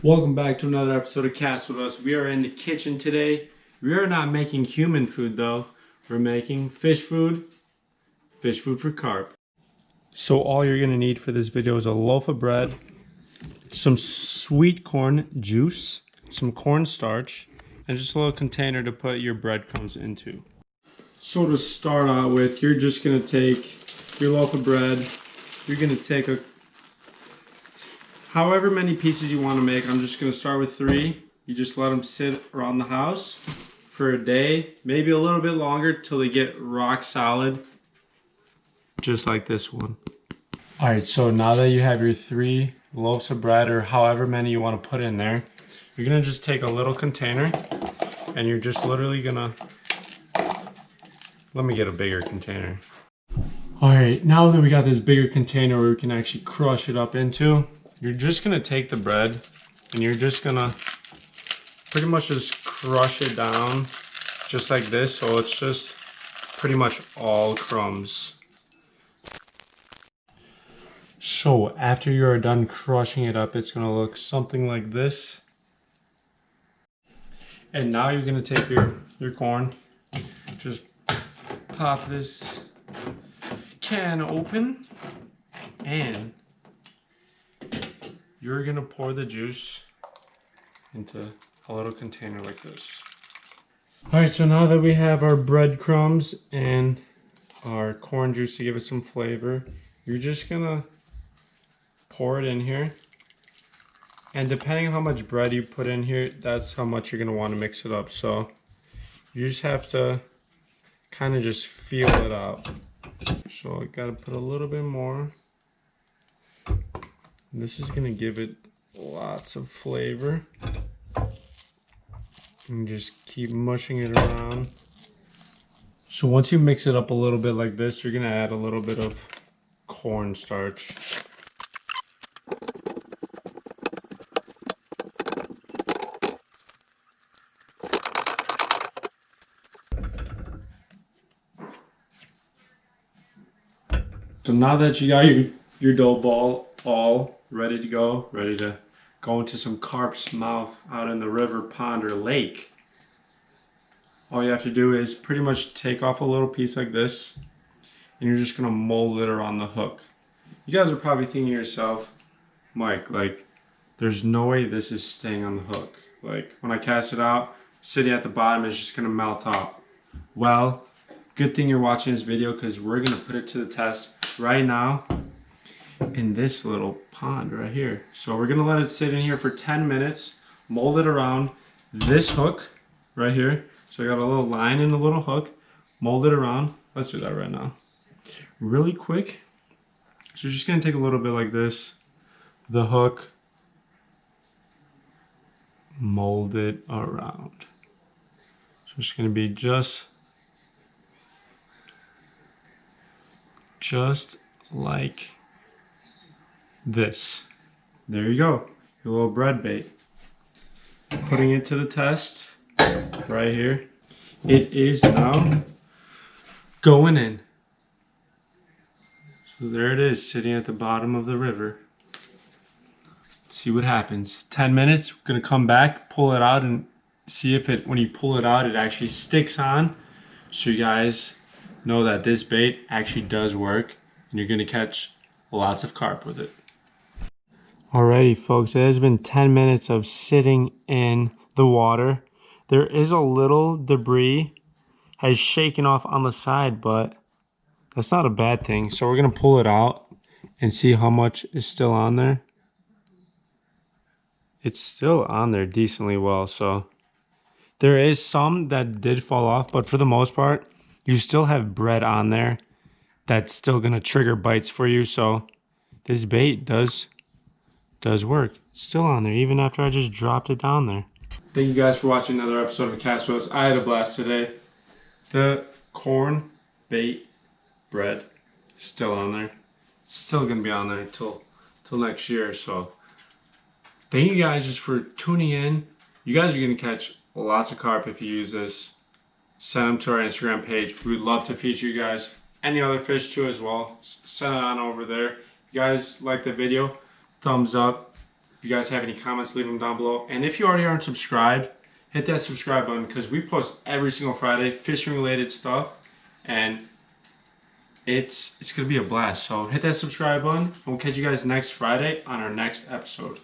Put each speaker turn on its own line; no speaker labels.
Welcome back to another episode of Cats with Us. We are in the kitchen today. We are not making human food though. We're making fish food for carp. So all you're gonna need for this video is a loaf of bread, some sweet corn juice, some cornstarch, and just a little container to put your breadcrumbs into. So to start out with, you're just gonna take your loaf of bread. You're gonna take however many pieces you want to make. I'm just going to start with 3. You just let them sit around the house for a day, maybe a little bit longer till they get rock solid, just like this one. All right, so now that you have your 3 loaves of bread or however many you want to put in there, you're going to just take a little container and you're just literally going to, let me get a bigger container. All right, now that we got this bigger container where we can actually crush it up into, you're just gonna take the bread and you're just gonna pretty much just crush it down just like this, so it's just pretty much all crumbs. So after you are done crushing it up, it's gonna look something like this. And now you're gonna take your corn, just pop this can open, and you're gonna pour the juice into a little container like this. All right, so now that we have our breadcrumbs and our corn juice to give it some flavor, you're just gonna pour it in here. And depending on how much bread you put in here, that's how much you're gonna wanna mix it up. So you just have to kind of just feel it out. So I gotta put a little bit more. This is gonna give it lots of flavor. And just keep mushing it around. So once you mix it up a little bit like this, you're gonna add a little bit of cornstarch. So now that you got your dough ball all ready to go into some carp's mouth out in the river, pond, or lake, all you have to do is pretty much take off a little piece like this, and you're just gonna mold it around the hook. You guys are probably thinking to yourself, Mike, like, there's no way this is staying on the hook. Like, when I cast it out, sitting at the bottom, it's just gonna melt off. Well, good thing you're watching this video, because we're gonna put it to the test right now in this little pond right here. So we're gonna let it sit in here for 10 minutes, mold it around this hook right here. So I got a little line and a little hook, mold it around. Let's do that right now. Really quick. So you're just gonna take a little bit like this, the hook, mold it around. So it's gonna be just like this. There you go, your little bread bait. Putting it to the test right here. It is now going in. So there it is, sitting at the bottom of the river. Let's see what happens. 10 minutes, we're gonna come back, pull it out, and see if it, when you pull it out, it actually sticks on. So you guys know that this bait actually does work, and you're gonna catch lots of carp with it. Alrighty folks, it has been 10 minutes of sitting in the water. There is a little debris has shaken off on the side, but that's not a bad thing. So we're gonna pull it out and see how much is still on there. It's still on there decently well, so there is some that did fall off, but for the most part, you still have bread on there that's still gonna trigger bites for you. So this bait does work. It's still on there even after I just dropped it down there. Thank you guys for watching another episode of Cats with Us. I had a blast today. The corn bait bread still on there. It's still gonna be on there till next year. So thank you guys just for tuning in. You guys are gonna catch lots of carp if you use this. Send them to our Instagram page. We would love to feature you guys. Any other fish too as well. Send it on over there. If you guys like the video, thumbs up. If you guys have any comments, leave them down below. And if you already aren't subscribed, hit that subscribe button because we post every single Friday fishing related stuff, and it's gonna be a blast. So hit that subscribe button. We'll catch you guys next Friday on our next episode.